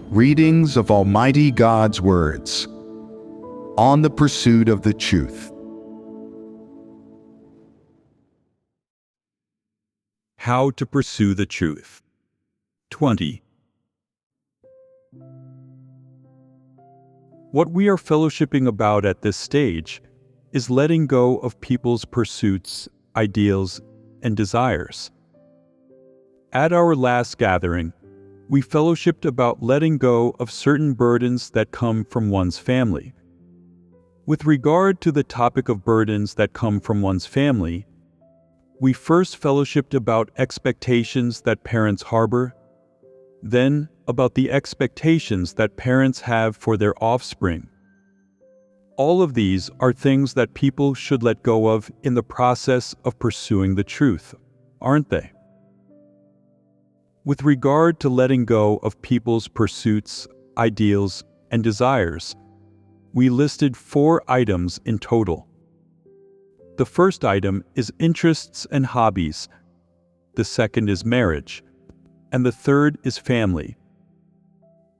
Readings of Almighty God's words on the pursuit of the truth. How to pursue the truth. 20. What we are fellowshipping about at this stage is letting go of people's pursuits, ideals, and desires. At our last gathering, we fellowshipped about letting go of certain burdens that come from one's family. With regard to the topic of burdens that come from one's family, we first fellowshipped about expectations that parents harbor, then about the expectations that parents have for their offspring. All of these are things that people should let go of in the process of pursuing the truth, aren't they? With regard to letting go of people's pursuits, ideals, and desires, we listed 4 items in total. The first item is interests and hobbies, the second is marriage, and the third is family.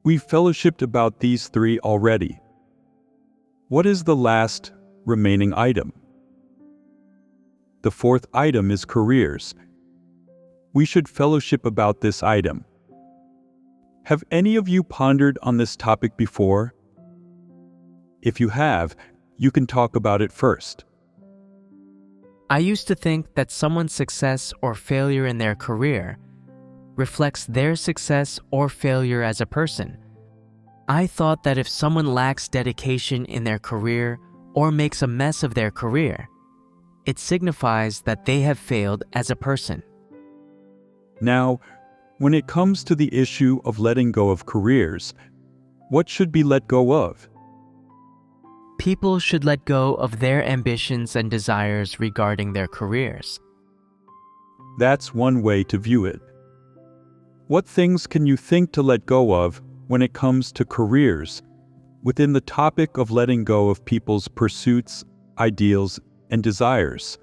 We've fellowshipped about these 3 already. What is the last remaining item? The 4th item is careers. We should fellowship about this item. Have any of you pondered on this topic before? If you have, you can talk about it first. I used to think that someone's success or failure in their career reflects their success or failure as a person. I thought that if someone lacks dedication in their career or makes a mess of their career, it signifies that they have failed as a person. Now, when it comes to the issue of letting go of careers, what should be let go of? People should let go of their ambitions and desires regarding their careers. That's one way to view it. What things can you think to let go of when it comes to careers within the topic of letting go of people's pursuits, ideals, and desires?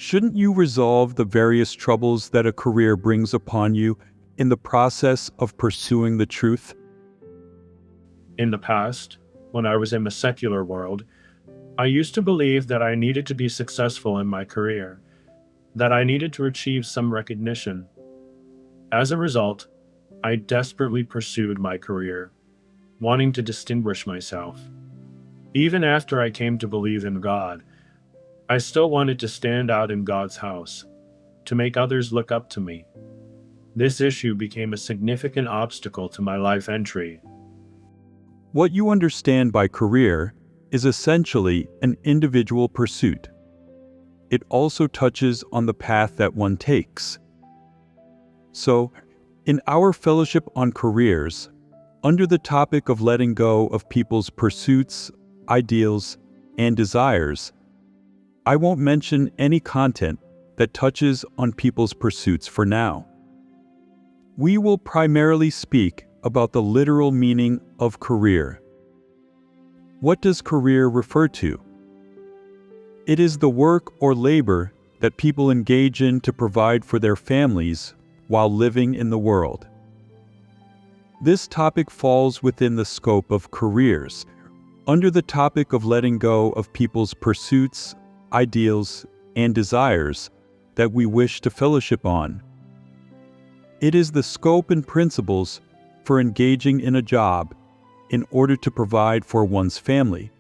Shouldn't you resolve the various troubles that a career brings upon you in the process of pursuing the truth? In the past, when I was in the secular world, I used to believe that I needed to be successful in my career, that I needed to achieve some recognition. As a result, I desperately pursued my career, wanting to distinguish myself. Even after I came to believe in God, I still wanted to stand out in God's house, to make others look up to me. This issue became a significant obstacle to my life entry. What you understand by career is essentially an individual pursuit. It also touches on the path that one takes. So, in our fellowship on careers, under the topic of letting go of people's pursuits, ideals, and desires, I won't mention any content that touches on people's pursuits for now. We will primarily speak about the literal meaning of career. What does career refer to? It is the work or labor that people engage in to provide for their families while living in the world. This topic falls within the scope of careers, under the topic of letting go of people's pursuits, ideals, and desires that we wish to fellowship on. It is the scope and principles for engaging in a job in order to provide for one's family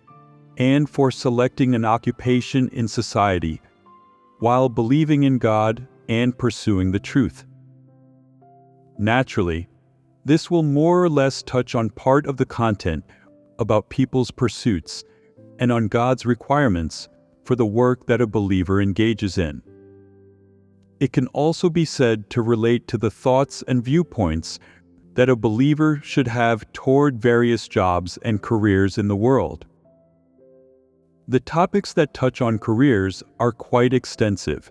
and for selecting an occupation in society while believing in God and pursuing the truth. Naturally, this will more or less touch on part of the content about people's pursuits and on God's requirements for the work that a believer engages in. It can also be said to relate to the thoughts and viewpoints that a believer should have toward various jobs and careers in the world. The topics that touch on careers are quite extensive.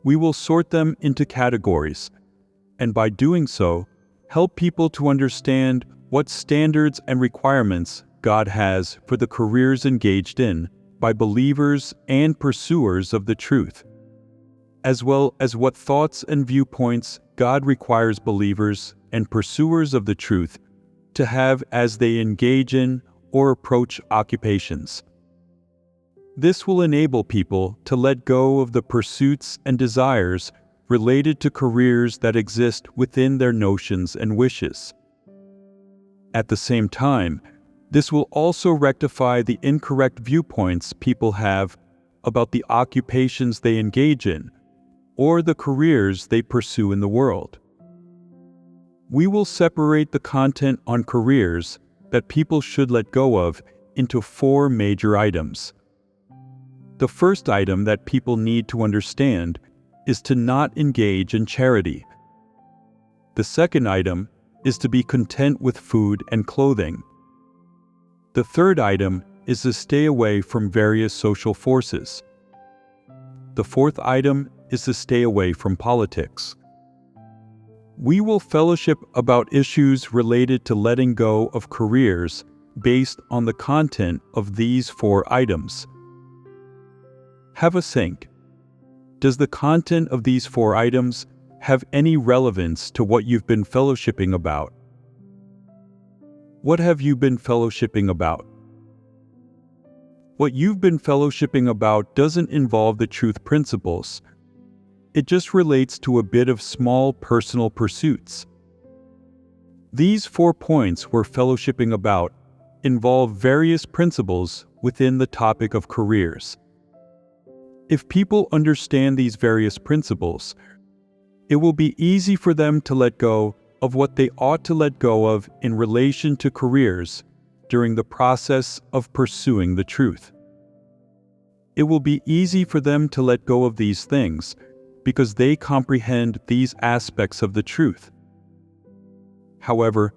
We will sort them into categories, and by doing so, help people to understand what standards and requirements God has for the careers engaged in by believers and pursuers of the truth. as well as what thoughts and viewpoints God requires believers and pursuers of the truth to have as they engage in or approach occupations. This will enable people to let go of the pursuits and desires related to careers that exist within their notions and wishes. At the same time, this will also rectify the incorrect viewpoints people have about the occupations they engage in or the careers they pursue in the world. We will separate the content on careers that people should let go of into 4 major items. The first item that people need to understand is to not engage in charity. The second item is to be content with food and clothing. The third item is to stay away from various social forces. The fourth item is to stay away from politics. We will fellowship about issues related to letting go of careers based on the content of these 4 items. Have a think. Does the content of these 4 items have any relevance to what you've been fellowshipping about? What have you been fellowshipping about? What you've been fellowshipping about doesn't involve the truth principles. It just relates to a bit of small personal pursuits. These 4 points we're fellowshipping about involve various principles within the topic of careers. If people understand these various principles, it will be easy for them to let go of what they ought to let go of in relation to careers during the process of pursuing the truth. It will be easy for them to let go of these things because they comprehend these aspects of the truth. However,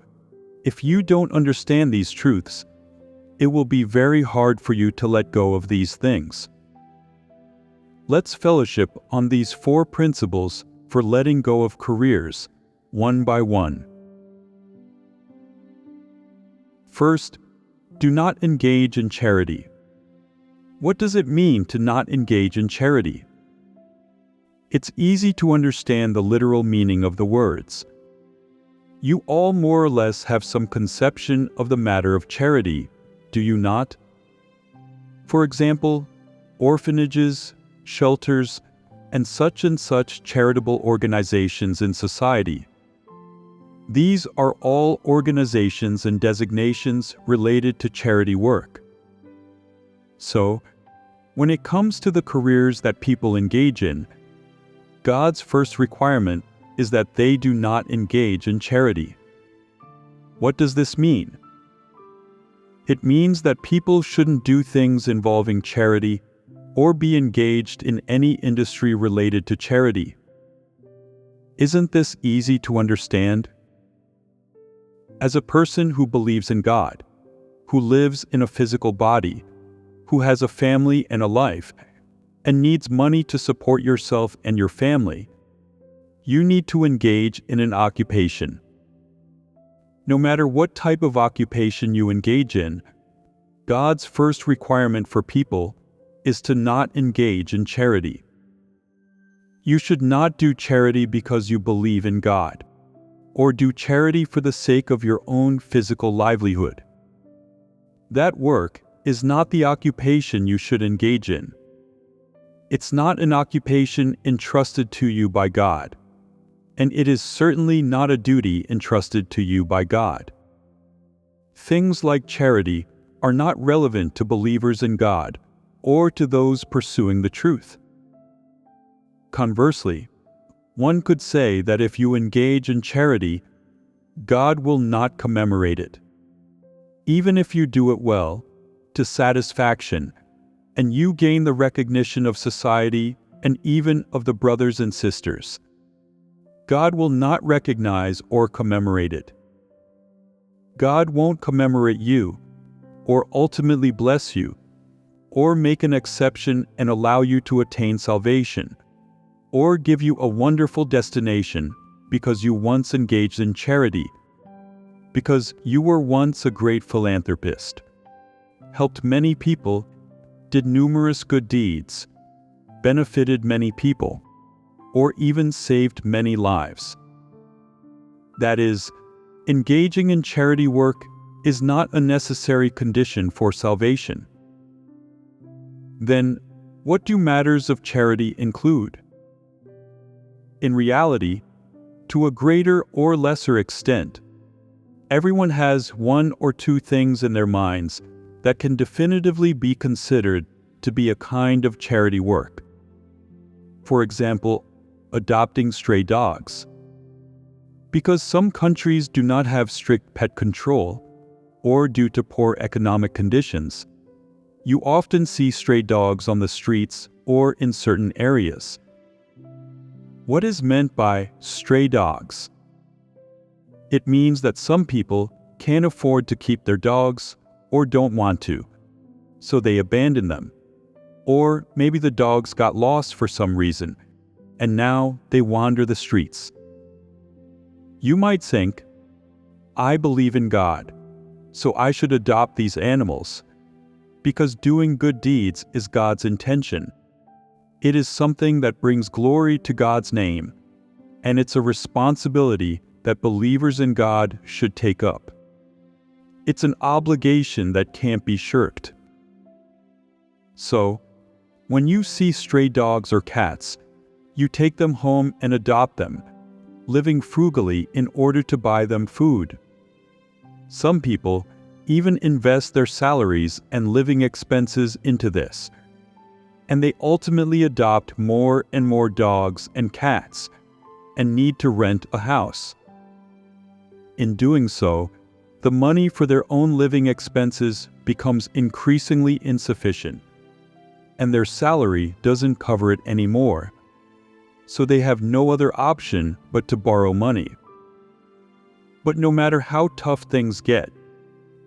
if you don't understand these truths, it will be very hard for you to let go of these things. Let's fellowship on these 4 principles for letting go of careers, one by one. First, do not engage in charity. What does it mean to not engage in charity? It's easy to understand the literal meaning of the words. You all more or less have some conception of the matter of charity, do you not? For example, orphanages, shelters, and such charitable organizations in society. These are all organizations and designations related to charity work. So, when it comes to the careers that people engage in, God's first requirement is that they do not engage in charity. What does this mean? It means that people shouldn't do things involving charity or be engaged in any industry related to charity. Isn't this easy to understand? As a person who believes in God, who lives in a physical body, who has a family and a life, and needs money to support yourself and your family, you need to engage in an occupation. No matter what type of occupation you engage in, God's first requirement for people is to not engage in charity. You should not do charity because you believe in God, or do charity for the sake of your own physical livelihood. That work is not the occupation you should engage in. It's not an occupation entrusted to you by God, and it is certainly not a duty entrusted to you by God. Things like charity are not relevant to believers in God or to those pursuing the truth. Conversely, one could say that if you engage in charity, God will not commemorate it. Even if you do it well, to satisfaction, and you gain the recognition of society and even of the brothers and sisters, God will not recognize or commemorate it. God won't commemorate you, or ultimately bless you, or make an exception and allow you to attain salvation, or give you a wonderful destination because you once engaged in charity, because you were once a great philanthropist, helped many people, did numerous good deeds, benefited many people. or even saved many lives. That is, engaging in charity work is not a necessary condition for salvation. Then, what do matters of charity include? In reality, to a greater or lesser extent, everyone has one or two things in their minds that can definitively be considered to be a kind of charity work. For example, adopting stray dogs. Because some countries do not have strict pet control, or due to poor economic conditions, you often see stray dogs on the streets or in certain areas. What is meant by stray dogs? It means that some people can't afford to keep their dogs or don't want to, so they abandon them. Or maybe the dogs got lost for some reason, and now they wander the streets. You might think, I believe in God, so I should adopt these animals, because doing good deeds is God's intention. It is something that brings glory to God's name, and it's a responsibility that believers in God should take up. It's an obligation that can't be shirked. So, when you see stray dogs or cats, you take them home and adopt them, living frugally in order to buy them food. Some people even invest their salaries and living expenses into this, and they ultimately adopt more and more dogs and cats and need to rent a house. In doing so, the money for their own living expenses becomes increasingly insufficient, and their salary doesn't cover it anymore, so they have no other option but to borrow money. But no matter how tough things get,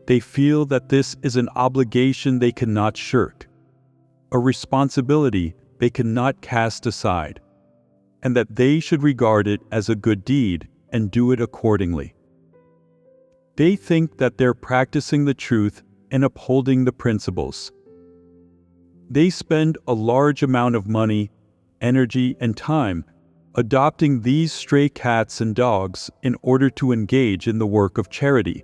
they feel that this is an obligation they cannot shirk, a responsibility they cannot cast aside, and that they should regard it as a good deed and do it accordingly. They think that they're practicing the truth and upholding the principles. They spend a large amount of money, energy, and time adopting these stray cats and dogs in order to engage in the work of charity,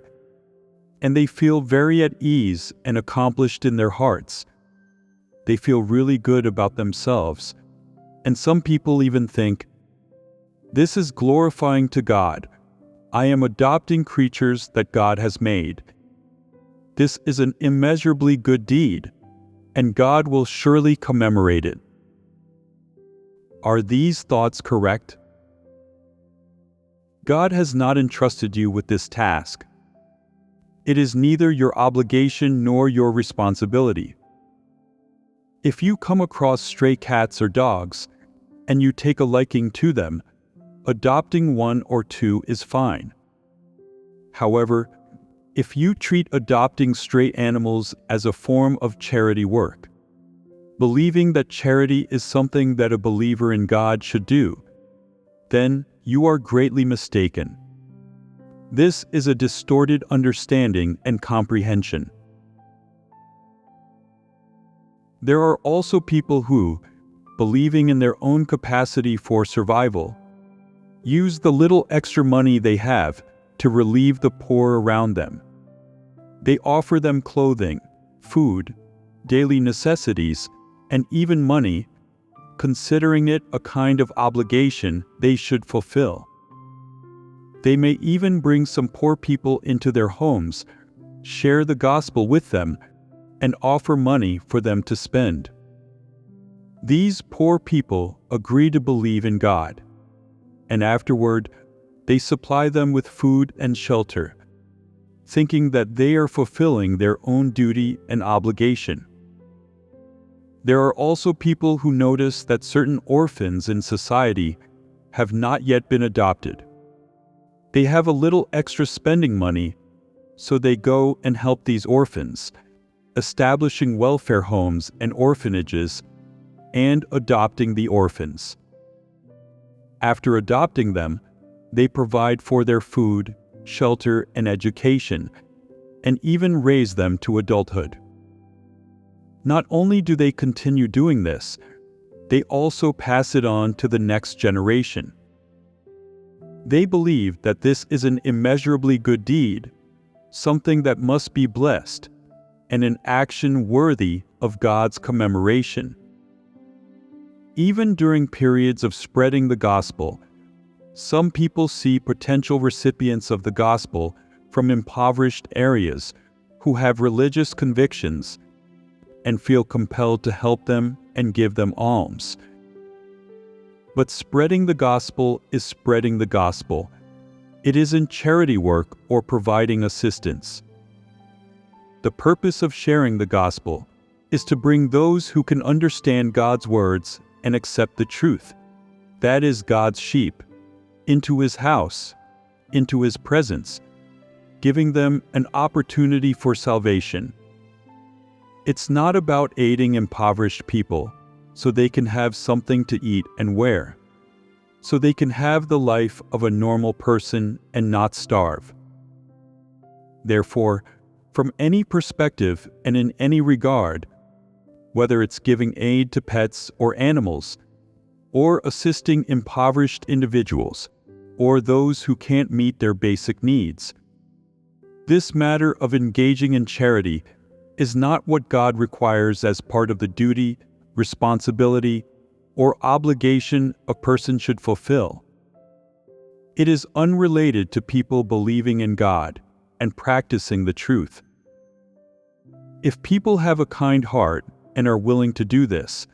and they feel very at ease and accomplished in their hearts. They feel really good about themselves, and some people even think, "This is glorifying to God. I am adopting creatures that God has made. This is an immeasurably good deed, and God will surely commemorate it." Are these thoughts correct? God has not entrusted you with this task. It is neither your obligation nor your responsibility. If you come across stray cats or dogs, and you take a liking to them, adopting one or two is fine. However, if you treat adopting stray animals as a form of charity work, believing that charity is something that a believer in God should do, then you are greatly mistaken. This is a distorted understanding and comprehension. There are also people who, believing in their own capacity for survival, use the little extra money they have to relieve the poor around them. They offer them clothing, food, daily necessities, and even money, considering it a kind of obligation they should fulfill. They may even bring some poor people into their homes, share the gospel with them, and offer money for them to spend. These poor people agree to believe in God, and afterward, they supply them with food and shelter, thinking that they are fulfilling their own duty and obligation. There are also people who notice that certain orphans in society have not yet been adopted. They have a little extra spending money, so they go and help these orphans, establishing welfare homes and orphanages, and adopting the orphans. After adopting them, they provide for their food, shelter, and education, and even raise them to adulthood. Not only do they continue doing this, they also pass it on to the next generation. They believe that this is an immeasurably good deed, something that must be blessed, and an action worthy of God's commemoration. Even during periods of spreading the gospel, some people see potential recipients of the gospel from impoverished areas who have religious convictions and feel compelled to help them and give them alms. But spreading the gospel is spreading the gospel. It isn't charity work or providing assistance. The purpose of sharing the gospel is to bring those who can understand God's words and accept the truth, that is God's sheep, into His house, into His presence, giving them an opportunity for salvation. It's not about aiding impoverished people so they can have something to eat and wear, so they can have the life of a normal person and not starve. Therefore, from any perspective and in any regard, whether it's giving aid to pets or animals, or assisting impoverished individuals, or those who can't meet their basic needs, this matter of engaging in charity is not what God requires as part of the duty, responsibility, or obligation a person should fulfill. It is unrelated to people believing in God and practicing the truth. If people have a kind heart and are willing to do this,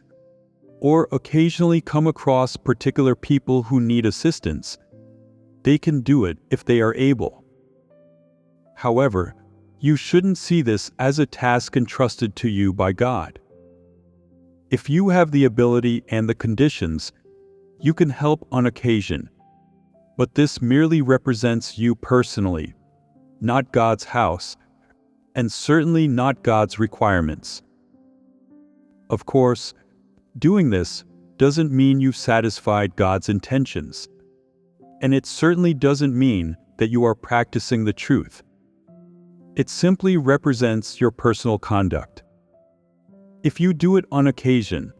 or occasionally come across particular people who need assistance, they can do it if they are able. However, you shouldn't see this as a task entrusted to you by God. If you have the ability and the conditions, you can help on occasion, but this merely represents you personally, not God's house, and certainly not God's requirements. Of course, doing this doesn't mean you've satisfied God's intentions, and it certainly doesn't mean that you are practicing the truth. It simply represents your personal conduct. If you do it on occasion,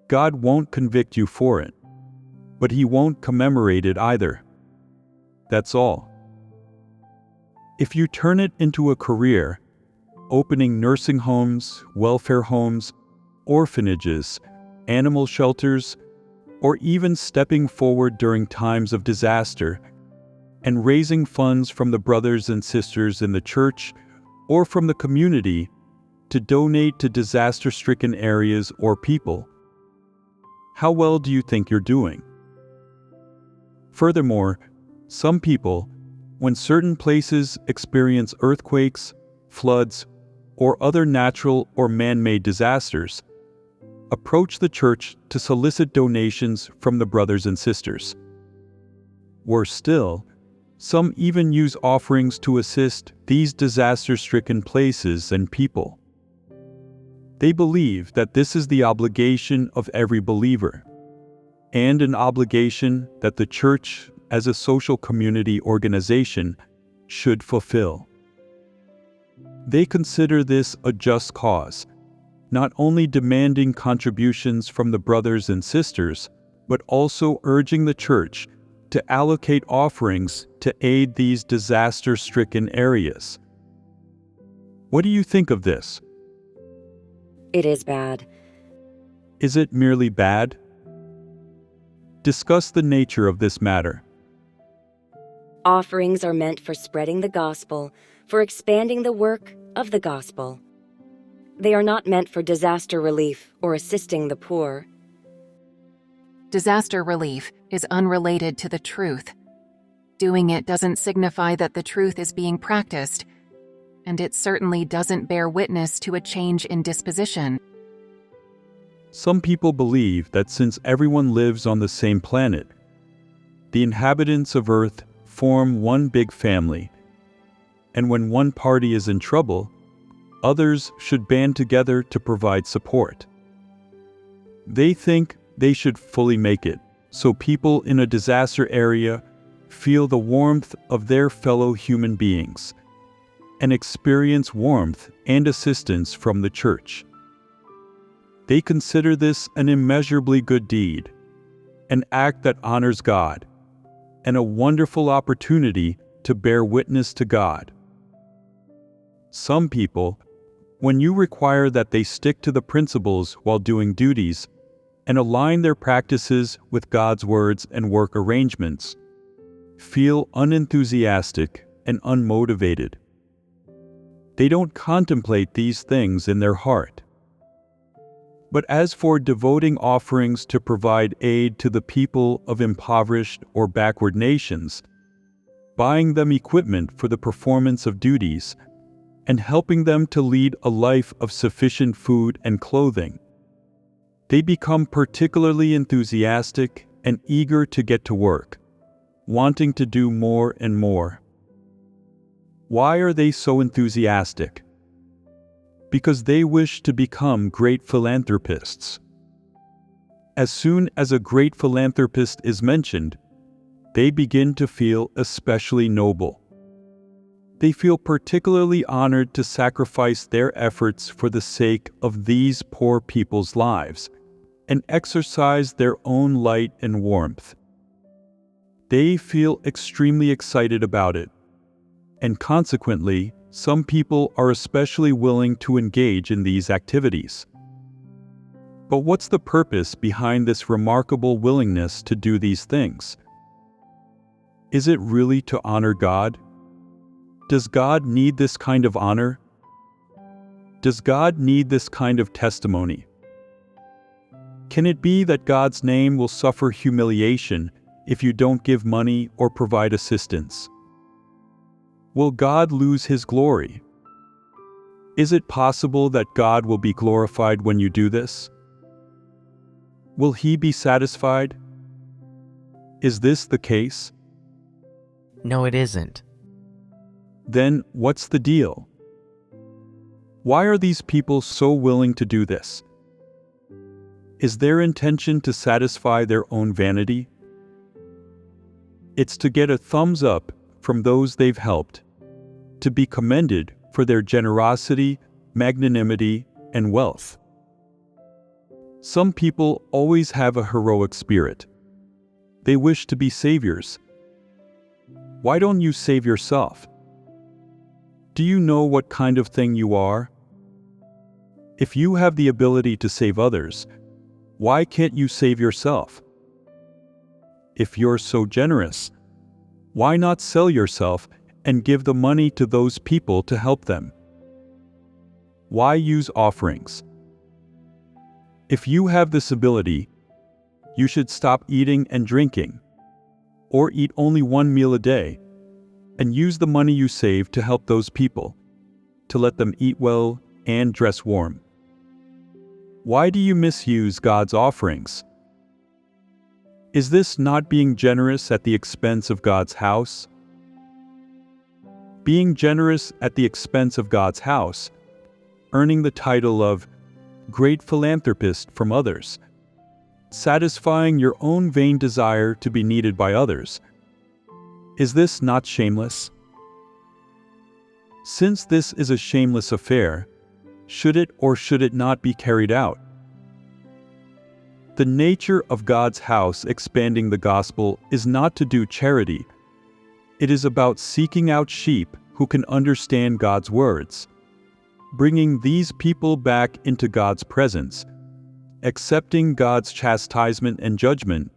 God won't convict you for it, but He won't commemorate it either. That's all. If you turn it into a career, opening nursing homes, welfare homes, orphanages, animal shelters, or even stepping forward during times of disaster and raising funds from the brothers and sisters in the church or from the community to donate to disaster-stricken areas or people, how well do you think you're doing? Furthermore, some people, when certain places experience earthquakes, floods, or other natural or man-made disasters, approach the church to solicit donations from the brothers and sisters. Worse still, some even use offerings to assist these disaster-stricken places and people. They believe that this is the obligation of every believer, and an obligation that the church, as a social community organization, should fulfill. They consider this a just cause, not only demanding contributions from the brothers and sisters, but also urging the church to allocate offerings to aid these disaster-stricken areas. What do you think of this? It is bad. Is it merely bad? Discuss the nature of this matter. Offerings are meant for spreading the gospel, for expanding the work of the gospel. They are not meant for disaster relief or assisting the poor. Disaster relief is unrelated to the truth. Doing it doesn't signify that the truth is being practiced, and it certainly doesn't bear witness to a change in disposition. Some people believe that since everyone lives on the same planet, the inhabitants of Earth form one big family, and when one party is in trouble, others should band together to provide support. They think they should fully make it, so people in a disaster area feel the warmth of their fellow human beings and experience warmth and assistance from the church. They consider this an immeasurably good deed, an act that honors God, and a wonderful opportunity to bear witness to God. Some people, when you require that they stick to the principles while doing duties and align their practices with God's words and work arrangements, feel unenthusiastic and unmotivated. They don't contemplate these things in their heart. But as for devoting offerings to provide aid to the people of impoverished or backward nations, buying them equipment for the performance of duties, and helping them to lead a life of sufficient food and clothing, they become particularly enthusiastic and eager to get to work, wanting to do more and more. Why are they so enthusiastic? Because they wish to become great philanthropists. As soon as a great philanthropist is mentioned, they begin to feel especially noble. They feel particularly honored to sacrifice their efforts for the sake of these poor people's lives and exercise their own light and warmth. They feel extremely excited about it, and consequently, some people are especially willing to engage in these activities. But what's the purpose behind this remarkable willingness to do these things? Is it really to honor God? Does God need this kind of honor? Does God need this kind of testimony? Can it be that God's name will suffer humiliation if you don't give money or provide assistance? Will God lose His glory? Is it possible that God will be glorified when you do this? Will He be satisfied? Is this the case? No, it isn't. Then what's the deal? Why are these people so willing to do this? Is their intention to satisfy their own vanity? It's to get a thumbs up from those they've helped, to be commended for their generosity, magnanimity, and wealth. Some people always have a heroic spirit. They wish to be saviors. Why don't you save yourself? Do you know what kind of thing you are? If you have the ability to save others, why can't you save yourself? If you're so generous, why not sell yourself and give the money to those people to help them? Why use offerings? If you have this ability, you should stop eating and drinking, or eat only one meal a day, and use the money you save to help those people, to let them eat well and dress warm. Why do you misuse God's offerings? Is this not being generous at the expense of God's house? Being generous at the expense of God's house, earning the title of great philanthropist from others, satisfying your own vain desire to be needed by others. Is this not shameless? Since this is a shameless affair, should it or should it not be carried out? The nature of God's house expanding the gospel is not to do charity. It is about seeking out sheep who can understand God's words, bringing these people back into God's presence, accepting God's chastisement and judgment,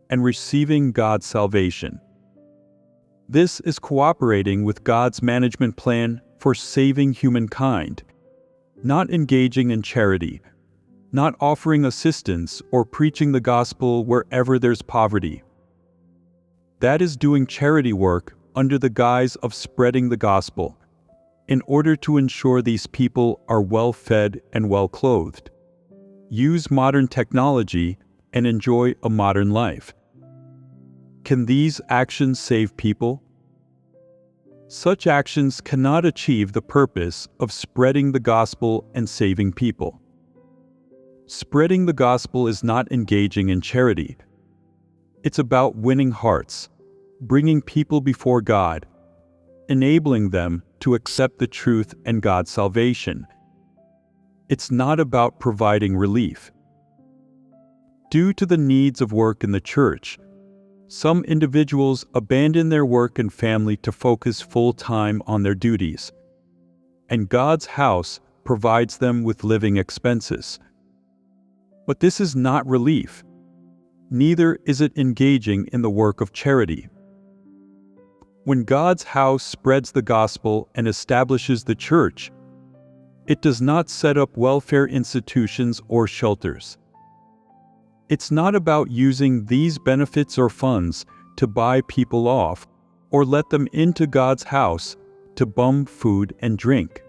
and receiving God's salvation. This is cooperating with God's management plan for saving humankind, not engaging in charity, not offering assistance or preaching the gospel wherever there's poverty. That is doing charity work under the guise of spreading the gospel, in order to ensure these people are well fed and well clothed, use modern technology, and enjoy a modern life. Can these actions save people? Such actions cannot achieve the purpose of spreading the gospel and saving people. Spreading the gospel is not engaging in charity. It's about winning hearts, bringing people before God, enabling them to accept the truth and God's salvation. It's not about providing relief. Due to the needs of work in the church, some individuals abandon their work and family to focus full-time on their duties, and God's house provides them with living expenses. But this is not relief. Neither is it engaging in the work of charity. When God's house spreads the gospel and establishes the church, it does not set up welfare institutions or shelters. It's not about using these benefits or funds to buy people off or let them into God's house to bum food and drink.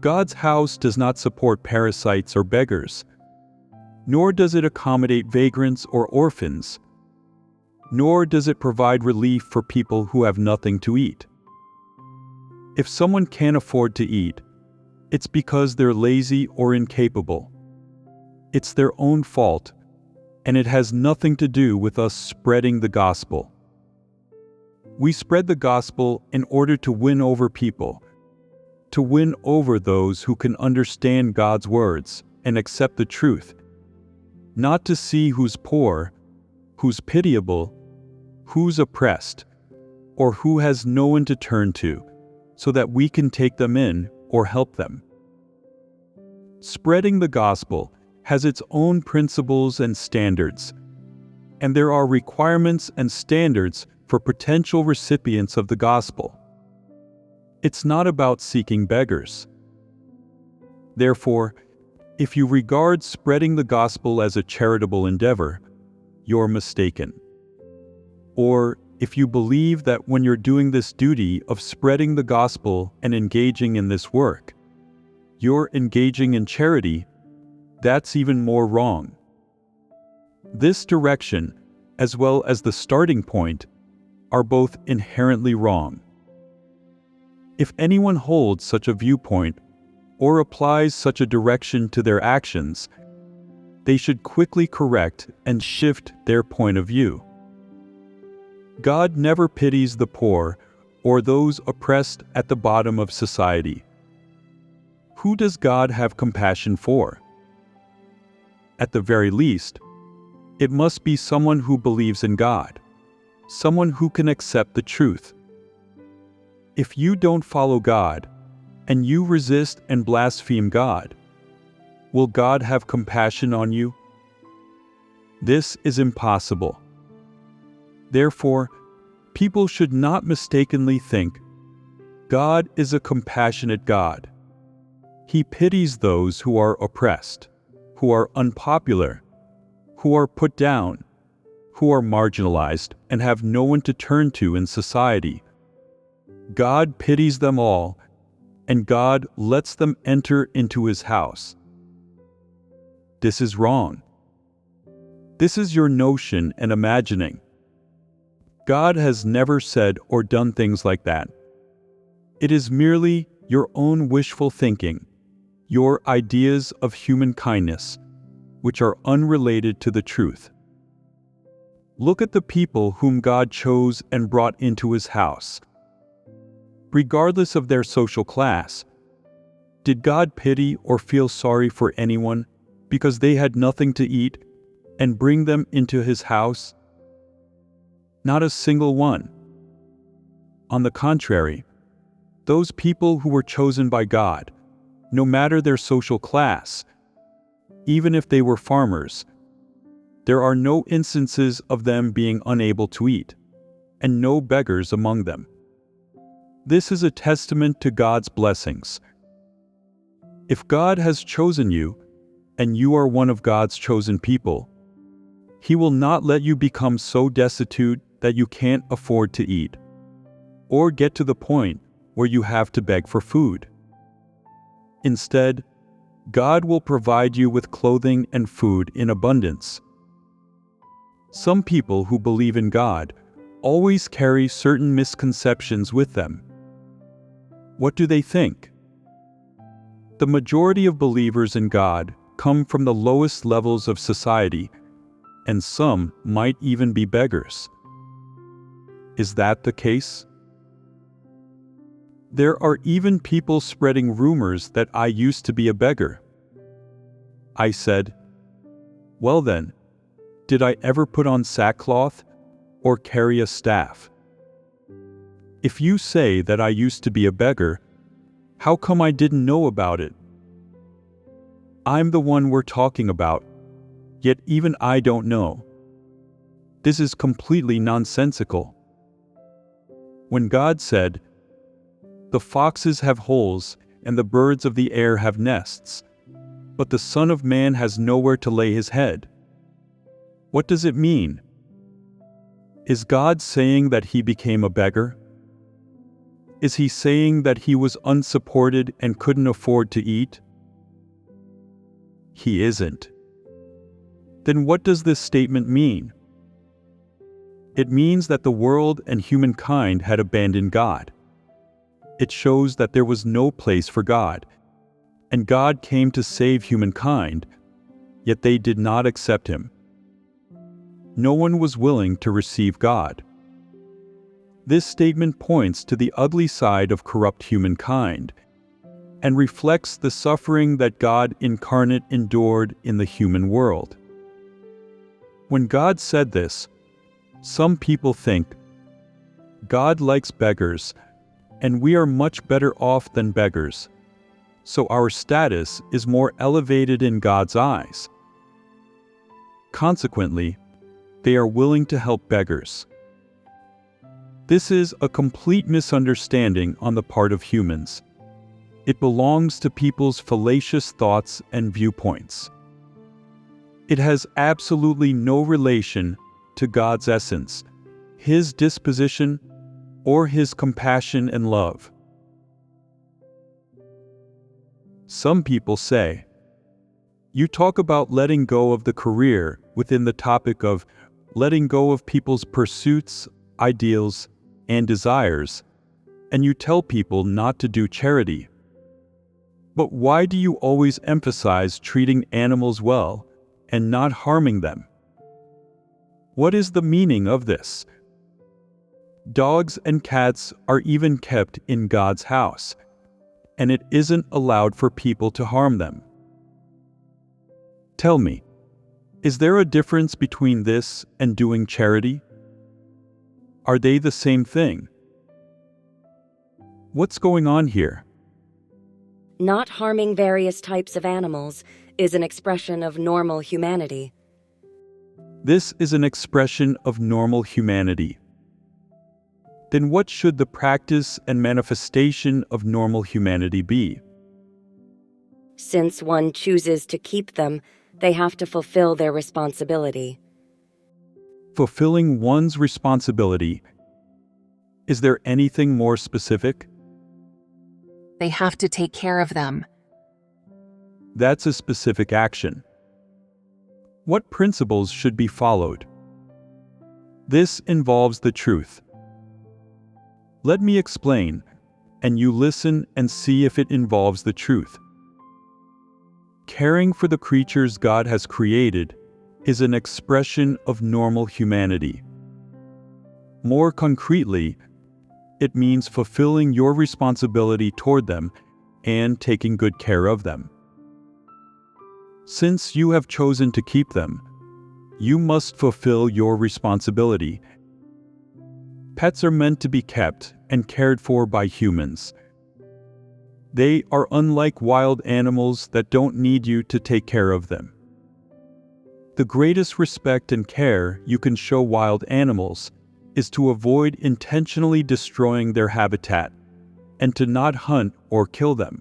God's house does not support parasites or beggars, nor does it accommodate vagrants or orphans, nor does it provide relief for people who have nothing to eat. If someone can't afford to eat, it's because they're lazy or incapable. It's their own fault, and it has nothing to do with us spreading the gospel. We spread the gospel in order to win over people, to win over those who can understand God's words and accept the truth, not to see who's poor, who's pitiable, who's oppressed, or who has no one to turn to, so that we can take them in or help them. Spreading the gospel has its own principles and standards, and there are requirements and standards for potential recipients of the gospel. It's not about seeking beggars. Therefore, if you regard spreading the gospel as a charitable endeavor, you're mistaken. Or if you believe that when you're doing this duty of spreading the gospel and engaging in this work, you're engaging in charity, that's even more wrong. This direction, as well as the starting point, are both inherently wrong. If anyone holds such a viewpoint or applies such a direction to their actions, they should quickly correct and shift their point of view. God never pities the poor or those oppressed at the bottom of society. Who does God have compassion for? At the very least, it must be someone who believes in God, someone who can accept the truth. If you don't follow God, and you resist and blaspheme God, will God have compassion on you? This is impossible. Therefore, people should not mistakenly think, God is a compassionate God. He pities those who are oppressed, who are unpopular, who are put down, who are marginalized and have no one to turn to in society. God pities them all, and God lets them enter into His house. This is wrong. This is your notion and imagining. God has never said or done things like that. It is merely your own wishful thinking, your ideas of human kindness, which are unrelated to the truth. Look at the people whom God chose and brought into His house. Regardless of their social class, did God pity or feel sorry for anyone because they had nothing to eat and bring them into His house? Not a single one. On the contrary, those people who were chosen by God, no matter their social class, even if they were farmers, there are no instances of them being unable to eat, and no beggars among them. This is a testament to God's blessings. If God has chosen you, and you are one of God's chosen people, He will not let you become so destitute that you can't afford to eat, or get to the point where you have to beg for food. Instead, God will provide you with clothing and food in abundance. Some people who believe in God always carry certain misconceptions with them. What do they think? The majority of believers in God come from the lowest levels of society, and some might even be beggars. Is that the case? There are even people spreading rumors that I used to be a beggar. I said, "Well then, did I ever put on sackcloth or carry a staff? If you say that I used to be a beggar, how come I didn't know about it? I'm the one we're talking about, yet even I don't know. This is completely nonsensical." When God said, "The foxes have holes and the birds of the air have nests, but the Son of Man has nowhere to lay his head," what does it mean? Is God saying that he became a beggar? Is he saying that he was unsupported and couldn't afford to eat? He isn't. Then what does this statement mean? It means that the world and humankind had abandoned God. It shows that there was no place for God, and God came to save humankind, yet they did not accept him. No one was willing to receive God. This statement points to the ugly side of corrupt humankind and reflects the suffering that God incarnate endured in the human world. When God said this, some people think, God likes beggars, and we are much better off than beggars, so our status is more elevated in God's eyes. Consequently, they are willing to help beggars. This is a complete misunderstanding on the part of humans. It belongs to people's fallacious thoughts and viewpoints. It has absolutely no relation to God's essence, his disposition, or his compassion and love. Some people say, "You talk about letting go of the career within the topic of letting go of people's pursuits, ideals, and desires, and you tell people not to do charity. But why do you always emphasize treating animals well and not harming them? What is the meaning of this? Dogs and cats are even kept in God's house, and it isn't allowed for people to harm them. Tell me, is there a difference between this and doing charity? Are they the same thing? What's going on here?" Not harming various types of animals is an expression of normal humanity. This is an expression of normal humanity. Then what should the practice and manifestation of normal humanity be? Since one chooses to keep them, they have to fulfill their responsibility. Fulfilling one's responsibility. Is there anything more specific? They have to take care of them. That's a specific action. What principles should be followed? This involves the truth. Let me explain, and you listen and see if it involves the truth. Caring for the creatures God has created is an expression of normal humanity. More concretely, it means fulfilling your responsibility toward them and taking good care of them. Since you have chosen to keep them, you must fulfill your responsibility. Pets are meant to be kept and cared for by humans. They are unlike wild animals that don't need you to take care of them. The greatest respect and care you can show wild animals is to avoid intentionally destroying their habitat and to not hunt or kill them.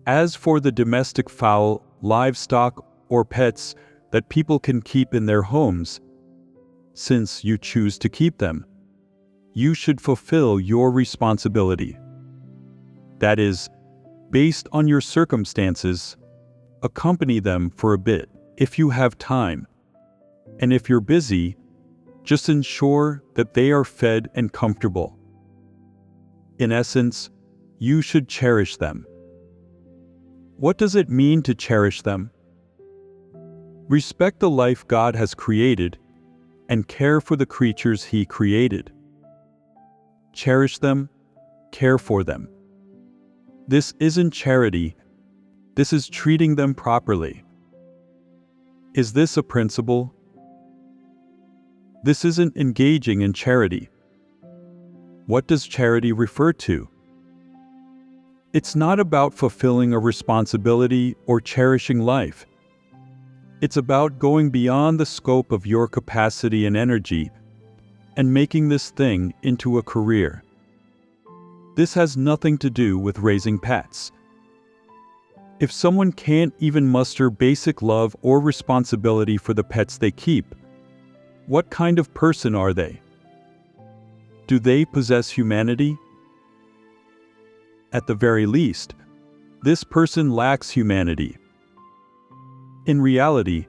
As for the domestic fowl, livestock, or pets that people can keep in their homes, since you choose to keep them, you should fulfill your responsibility. That is, based on your circumstances, accompany them for a bit if you have time, and if you're busy, just ensure that they are fed and comfortable. In essence, you should cherish them. What does it mean to cherish them? Respect the life God has created and care for the creatures He created. Cherish them, care for them. This isn't charity. This is treating them properly. Is this a principle? This isn't engaging in charity. What does charity refer to? It's not about fulfilling a responsibility or cherishing life. It's about going beyond the scope of your capacity and energy and making this thing into a career. This has nothing to do with raising pets. If someone can't even muster basic love or responsibility for the pets they keep, what kind of person are they? Do they possess humanity? At the very least, this person lacks humanity. In reality,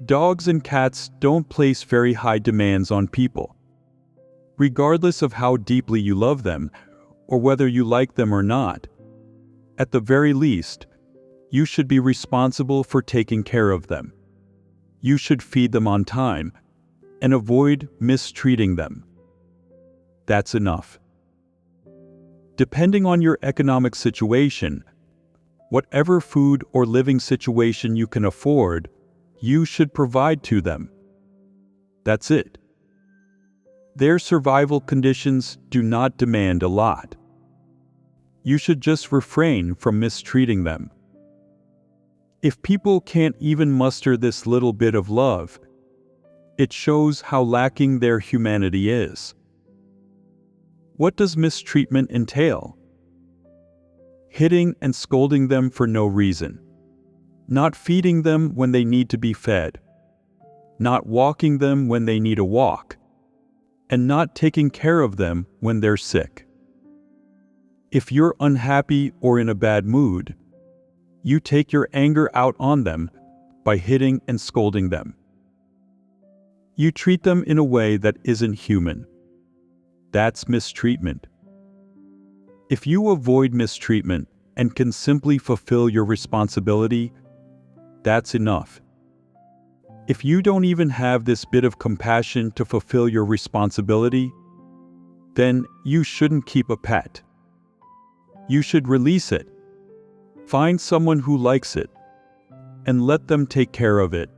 dogs and cats don't place very high demands on people. Regardless of how deeply you love them, or whether you like them or not, at the very least, you should be responsible for taking care of them. You should feed them on time and avoid mistreating them. That's enough. Depending on your economic situation, whatever food or living situation you can afford, you should provide to them. That's it. Their survival conditions do not demand a lot. You should just refrain from mistreating them. If people can't even muster this little bit of love, it shows how lacking their humanity is. What does mistreatment entail? Hitting and scolding them for no reason, not feeding them when they need to be fed, not walking them when they need a walk, and not taking care of them when they're sick. If you're unhappy or in a bad mood, you take your anger out on them by hitting and scolding them. You treat them in a way that isn't human. That's mistreatment. If you avoid mistreatment and can simply fulfill your responsibility, that's enough. If you don't even have this bit of compassion to fulfill your responsibility, then you shouldn't keep a pet. You should release it. Find someone who likes it, and let them take care of it.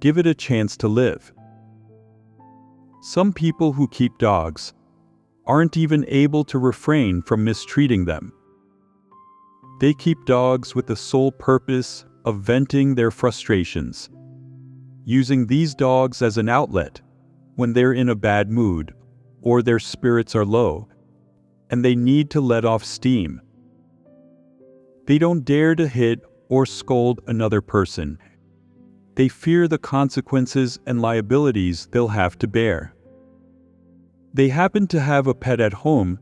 Give it a chance to live. Some people who keep dogs aren't even able to refrain from mistreating them. They keep dogs with the sole purpose of venting their frustrations, using these dogs as an outlet when they're in a bad mood or their spirits are low and they need to let off steam. They don't dare to hit or scold another person. They fear the consequences and liabilities they'll have to bear. They happen to have a pet at home,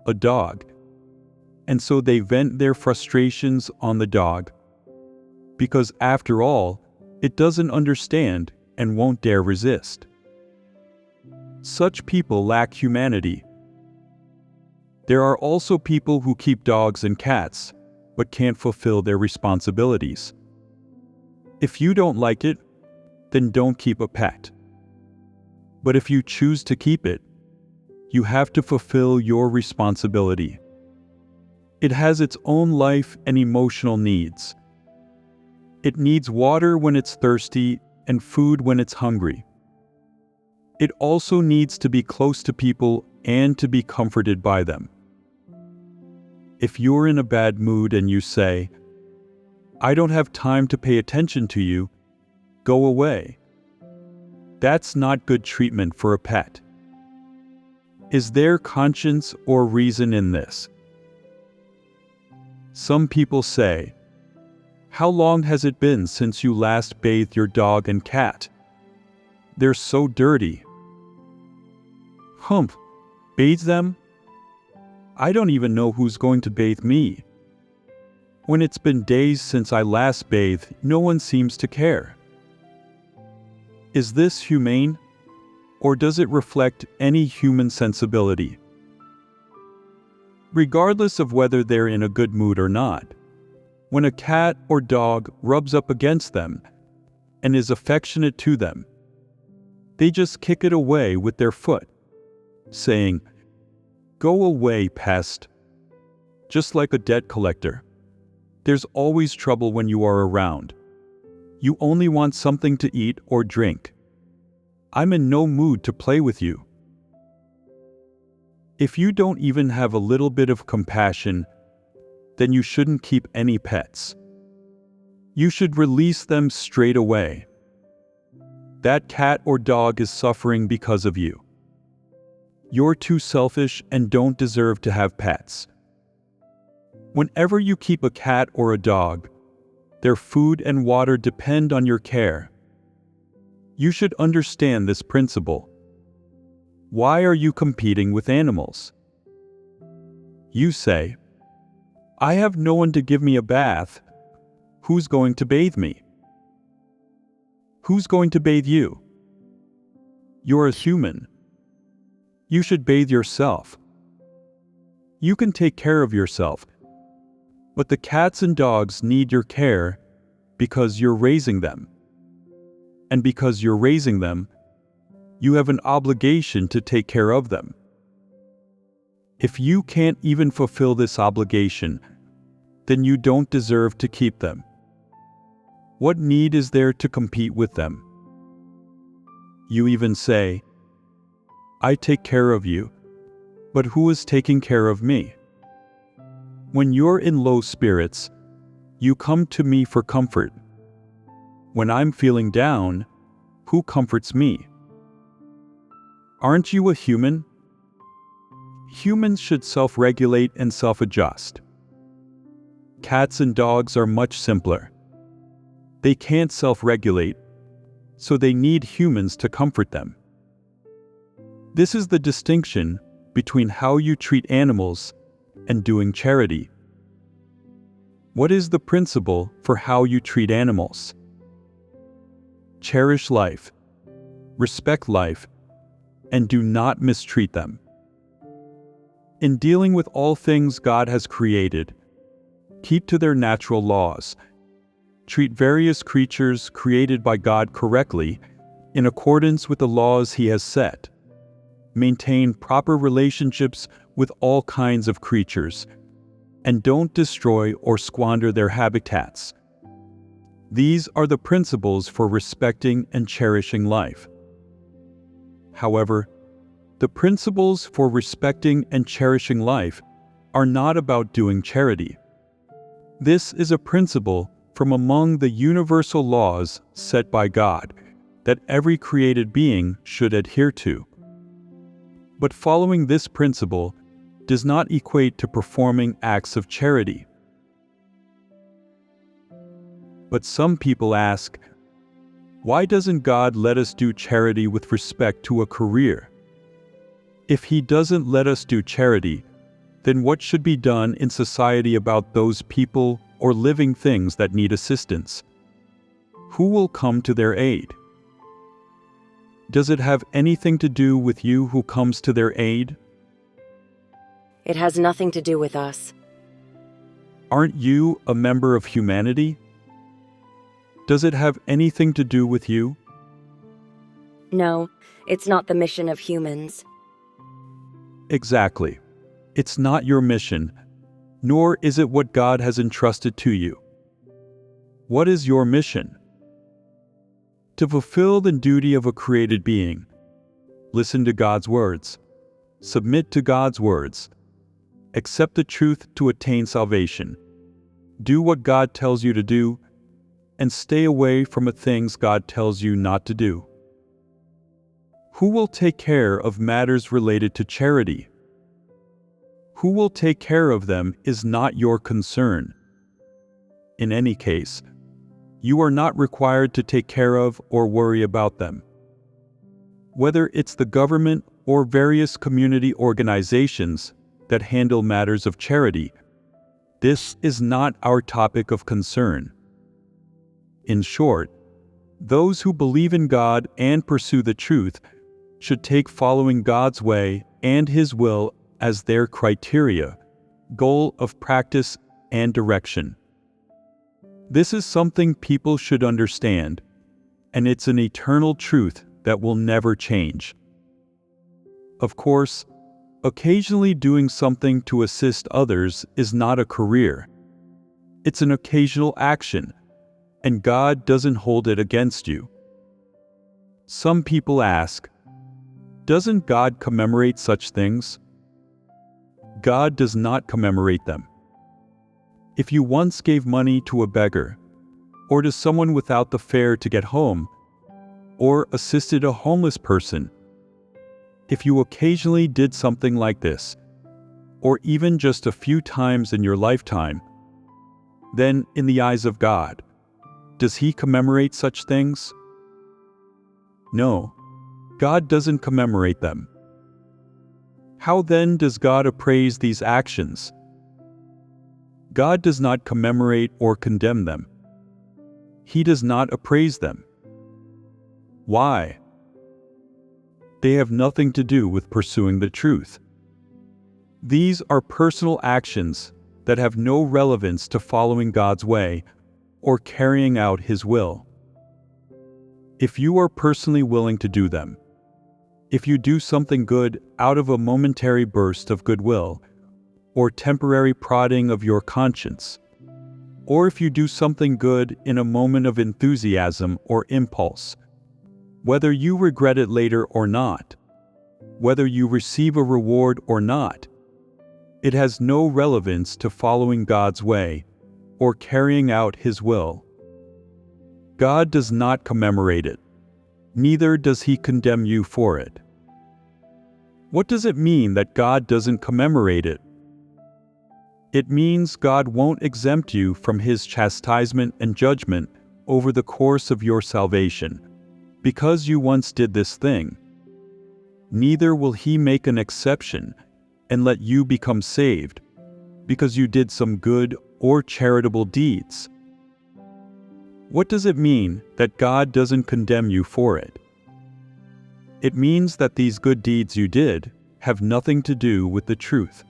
a dog, and so they vent their frustrations on the dog. Because after all, it doesn't understand and won't dare resist. Such people lack humanity. There are also people who keep dogs and cats, but can't fulfill their responsibilities. If you don't like it, then don't keep a pet. But if you choose to keep it, you have to fulfill your responsibility. It has its own life and emotional needs. It needs water when it's thirsty and food when it's hungry. It also needs to be close to people and to be comforted by them. If you're in a bad mood and you say, "I don't have time to pay attention to you," go away. That's not good treatment for a pet. Is there conscience or reason in this? Some people say, "How long has it been since you last bathed your dog and cat? They're so dirty." Humph, bathe them? I don't even know who's going to bathe me. When it's been days since I last bathed, no one seems to care. Is this humane? Or does it reflect any human sensibility? Regardless of whether they're in a good mood or not, when a cat or dog rubs up against them and is affectionate to them, they just kick it away with their foot, saying, Go away, pest. Just like a debt collector. There's always trouble when you are around. You only want something to eat or drink. I'm in no mood to play with you. If you don't even have a little bit of compassion, then you shouldn't keep any pets. You should release them straight away. That cat or dog is suffering because of you. You're too selfish and don't deserve to have pets. Whenever you keep a cat or a dog, their food and water depend on your care. You should understand this principle. Why are you competing with animals? You say, I have no one to give me a bath. Who's going to bathe me? Who's going to bathe you? You're a human. You should bathe yourself. You can take care of yourself, but the cats and dogs need your care because you're raising them. And because you're raising them, you have an obligation to take care of them. If you can't even fulfill this obligation, then you don't deserve to keep them. What need is there to compete with them? You even say, I take care of you, but who is taking care of me? When you're in low spirits, you come to me for comfort. When I'm feeling down, who comforts me? Aren't you a human? Humans should self-regulate and self-adjust. Cats and dogs are much simpler. They can't self-regulate, so they need humans to comfort them. This is the distinction between how you treat animals and doing charity. What is the principle for how you treat animals? Cherish life, respect life, and do not mistreat them. In dealing with all things God has created, keep to their natural laws. Treat various creatures created by God correctly in accordance with the laws He has set. Maintain proper relationships with all kinds of creatures, and don't destroy or squander their habitats. These are the principles for respecting and cherishing life. However, the principles for respecting and cherishing life are not about doing charity. This is a principle from among the universal laws set by God that every created being should adhere to. But following this principle does not equate to performing acts of charity. But some people ask, why doesn't God let us do charity with respect to a career? If He doesn't let us do charity, then what should be done in society about those people or living things that need assistance? Who will come to their aid? Does it have anything to do with you who comes to their aid? It has nothing to do with us. Aren't you a member of humanity? Does it have anything to do with you? No, it's not the mission of humans. Exactly. It's not your mission, nor is it what God has entrusted to you. What is your mission? To fulfill the duty of a created being. Listen to God's words. Submit to God's words. Accept the truth to attain salvation. Do what God tells you to do, and stay away from the things God tells you not to do. Who will take care of matters related to charity? Who will take care of them is not your concern. In any case, you are not required to take care of or worry about them. Whether it's the government or various community organizations that handle matters of charity, this is not our topic of concern. In short, those who believe in God and pursue the truth should take following God's way and His will as their criteria, goal of practice, and direction. This is something people should understand, and it's an eternal truth that will never change. Of course, Occasionally doing something to assist others is not a career. It's an occasional action, and God doesn't hold it against you. Some people ask, doesn't God commemorate such things? God does not commemorate them. If you once gave money to a beggar, or to someone without the fare to get home, or assisted a homeless person, if you occasionally did something like this, or even just a few times in your lifetime, then in the eyes of God, does He commemorate such things? No, God doesn't commemorate them. How then does God appraise these actions? God does not commemorate or condemn them. He does not appraise them. Why? They have nothing to do with pursuing the truth. These are personal actions that have no relevance to following God's way or carrying out His will. If you are personally willing to do them, if you do something good out of a momentary burst of goodwill or temporary prodding of your conscience, or if you do something good in a moment of enthusiasm or impulse, whether you regret it later or not, whether you receive a reward or not, it has no relevance to following God's way or carrying out His will. God does not commemorate it, neither does He condemn you for it. What does it mean that God doesn't commemorate it? It means God won't exempt you from His chastisement and judgment over the course of your salvation, because you once did this thing. Neither will He make an exception and let you become saved, because you did some good or charitable deeds. What does it mean that God doesn't condemn you for it? It means that these good deeds you did have nothing to do with the truth.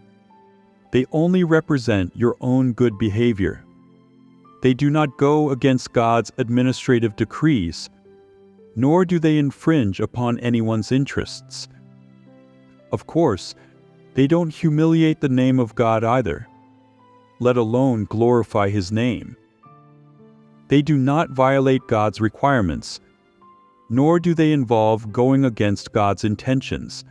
They only represent your own good behavior. They do not go against God's administrative decrees, nor do they infringe upon anyone's interests. Of course, they don't humiliate the name of God either, let alone glorify His name. They do not violate God's requirements, nor do they involve going against God's intentions,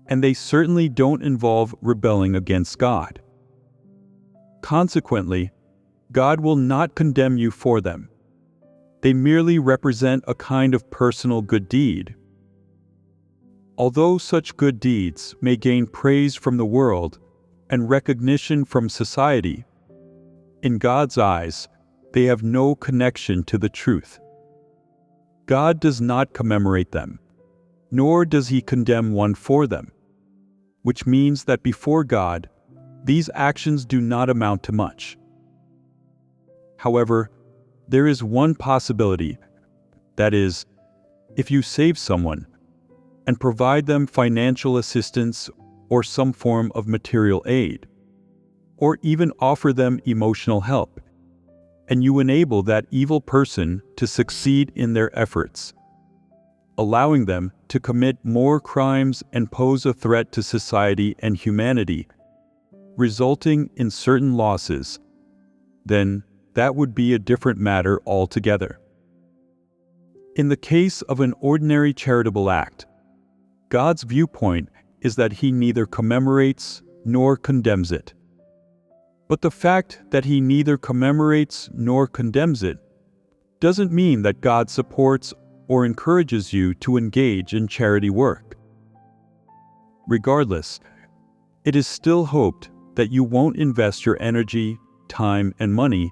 and they certainly don't involve rebelling against God. Consequently, God will not condemn you for them. They merely represent a kind of personal good deed. Although such good deeds may gain praise from the world and recognition from society, in God's eyes, they have no connection to the truth. God does not commemorate them, nor does He condemn one for them, which means that before God, these actions do not amount to much. However, there is one possibility, that is, if you save someone and provide them financial assistance or some form of material aid, or even offer them emotional help, and you enable that evil person to succeed in their efforts, allowing them to commit more crimes and pose a threat to society and humanity, resulting in certain losses, then that would be a different matter altogether. In the case of an ordinary charitable act, God's viewpoint is that He neither commemorates nor condemns it. But the fact that He neither commemorates nor condemns it doesn't mean that God supports or encourages you to engage in charity work. Regardless, it is still hoped that you won't invest your energy, time, and money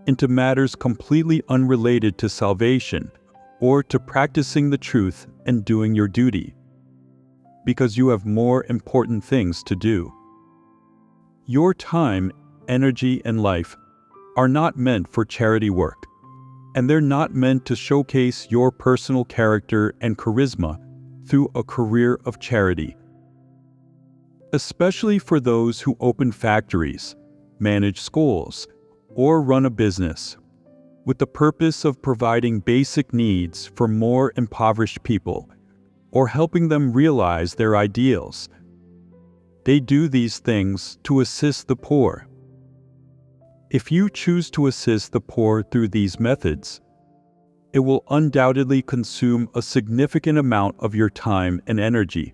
into matters completely unrelated to salvation or to practicing the truth and doing your duty, because you have more important things to do. Your time, energy, and life are not meant for charity work, and they're not meant to showcase your personal character and charisma through a career of charity. Especially for those who open factories, manage schools, or run a business, with the purpose of providing basic needs for more impoverished people, or helping them realize their ideals. they do these things to assist the poor. If you choose to assist the poor through these methods, it will undoubtedly consume a significant amount of your time and energy.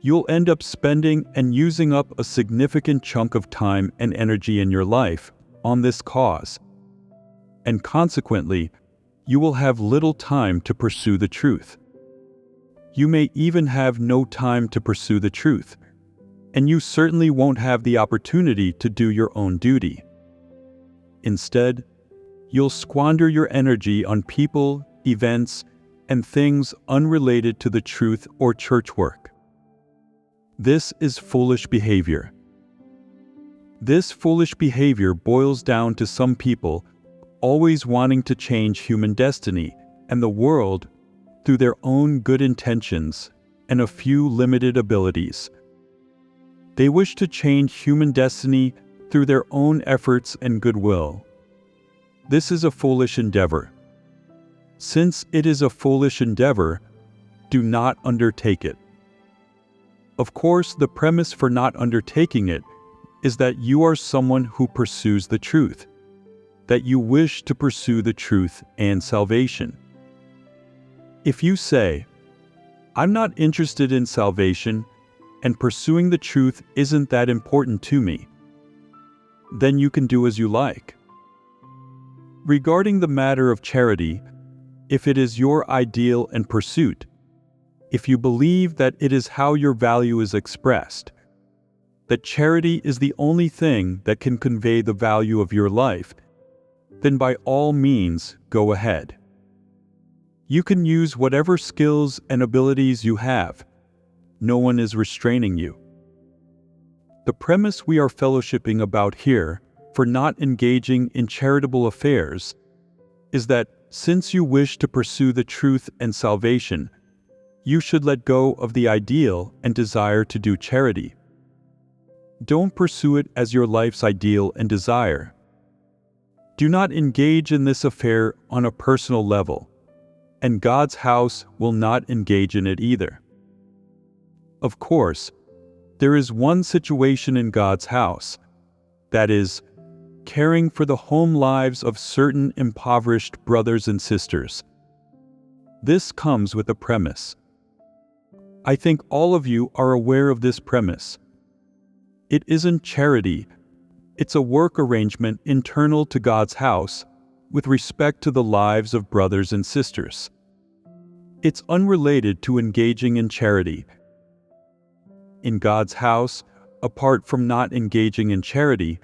You'll end up spending and using up a significant chunk of time and energy in your life on this cause, and consequently, you will have little time to pursue the truth. You may even have no time to pursue the truth, and you certainly won't have the opportunity to do your own duty. Instead, you'll squander your energy on people, events, and things unrelated to the truth or church work. This is foolish behavior. This foolish behavior boils down to some people always wanting to change human destiny and the world through their own good intentions and a few limited abilities. They wish to change human destiny through their own efforts and goodwill. This is a foolish endeavor. Since it is a foolish endeavor, do not undertake it. Of course, the premise for not undertaking it is that you are someone who pursues the truth, that you wish to pursue the truth and salvation. If you say, "I'm not interested in salvation, and pursuing the truth isn't that important to me," then you can do as you like. Regarding the matter of charity, if it is your ideal and pursuit, if you believe that it is how your value is expressed, that charity is the only thing that can convey the value of your life, then by all means, go ahead. You can use whatever skills and abilities you have. No one is restraining you. The premise we are fellowshipping about here for not engaging in charitable affairs is that since you wish to pursue the truth and salvation, you should let go of the ideal and desire to do charity. Don't pursue it as your life's ideal and desire. Do not engage in this affair on a personal level, and God's house will not engage in it either. Of course, there is one situation in God's house, that is, caring for the home lives of certain impoverished brothers and sisters. This comes with a premise. I think all of you are aware of this premise. It isn't charity, it's a work arrangement internal to God's house with respect to the lives of brothers and sisters. It's unrelated to engaging in charity. In God's house, apart from not engaging in charity,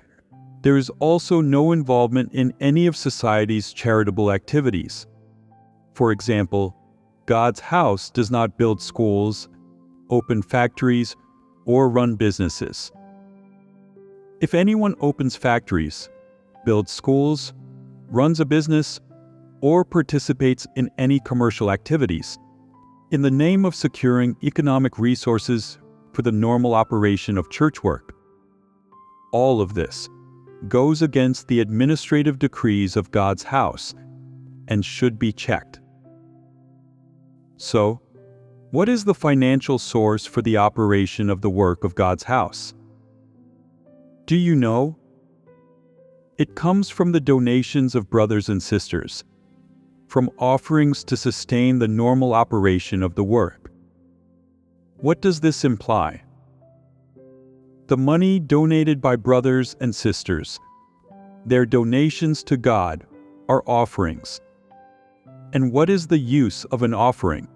there is also no involvement in any of society's charitable activities. For example, God's house does not build schools, open factories, or run businesses. If anyone opens factories, builds schools, runs a business, or participates in any commercial activities, in the name of securing economic resources for the normal operation of church work, all of this goes against the administrative decrees of God's house and should be checked. So, what is the financial source for the operation of the work of God's house? Do you know? It comes from the donations of brothers and sisters, from offerings to sustain the normal operation of the work. What does this imply? The money donated by brothers and sisters, their donations to God, are offerings. And what is the use of an offering?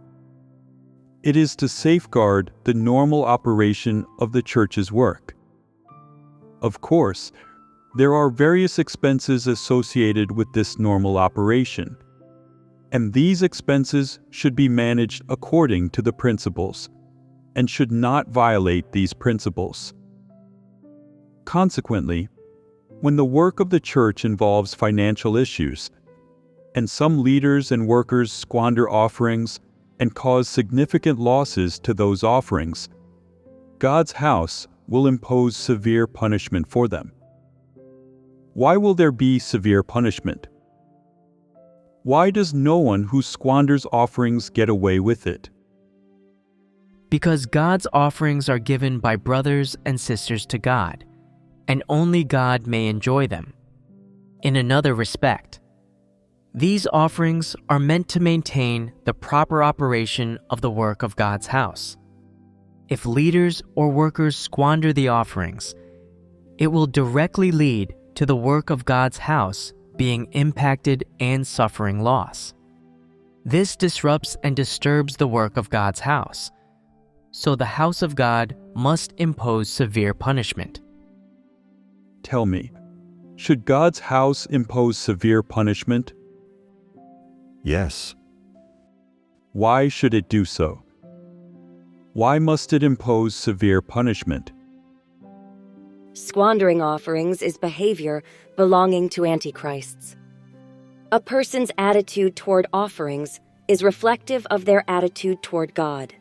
It is to safeguard the normal operation of the church's work. Of course, there are various expenses associated with this normal operation, and these expenses should be managed according to the principles, and should not violate these principles. Consequently, when the work of the church involves financial issues, and some leaders and workers squander offerings and cause significant losses to those offerings, God's house will impose severe punishment for them. Why will there be severe punishment? Why does no one who squanders offerings get away with it? because God's offerings are given by brothers and sisters to God, and only God may enjoy them. In another respect, these offerings are meant to maintain the proper operation of the work of God's house. If leaders or workers squander the offerings, it will directly lead to the work of God's house being impacted and suffering loss. This disrupts and disturbs the work of God's house, so the house of God must impose severe punishment. Tell me, should God's house impose severe punishment? Yes. Why should it do so? Why must it impose severe punishment? Squandering offerings is behavior belonging to antichrists. A person's attitude toward offerings is reflective of their attitude toward God.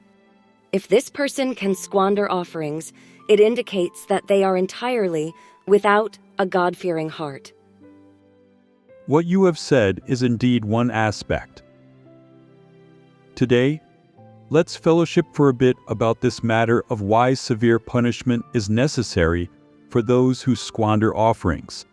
If this person can squander offerings, it indicates that they are entirely without a God-fearing heart. What you have said is indeed one aspect. Today, let's fellowship for a bit about this matter of why severe punishment is necessary for those who squander offerings.